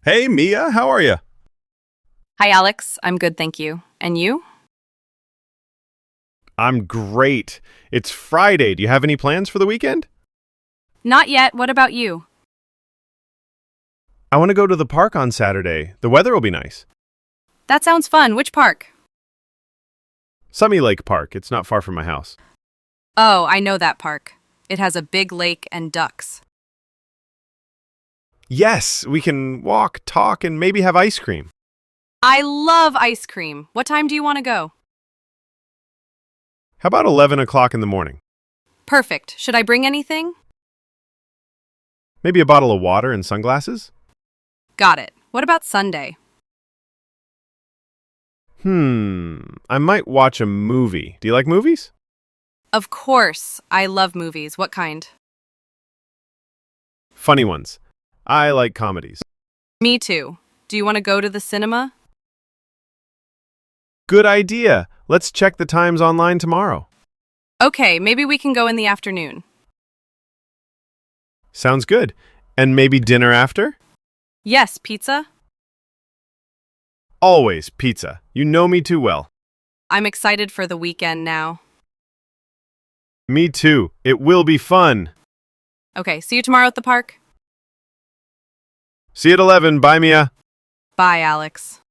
Hey, Mia, how are you? Hi, Alex. I'm good, thank you. And you? I'm great. It's Friday. Do you have any plans for the weekend? Not yet. What about you? I want to go to the park on Saturday. The weather will be nice. That sounds fun. Which park? Sunny Lake Park. It's not far from my house. Oh, I know that park. It has a big lake and ducks. Yes, we can walk, talk, and maybe have ice cream. I love ice cream. What time do you want to go? How about 11 o'clock in the morning? Perfect. Should I bring anything? Maybe a bottle of water and sunglasses? Got it. What about Sunday? I might watch a movie. Do you like movies? Of course. I love movies. What kind? Funny ones. I like comedies. Me too. Do you want to go to the cinema? Good idea. Let's check the times online tomorrow. Okay, maybe we can go in the afternoon. Sounds good. And maybe dinner after? Yes, pizza? Always pizza. You know me too well. I'm excited for the weekend now. Me too. It will be fun. Okay, see you tomorrow at the park. See you at 11. Bye, Mia. Bye, Alex.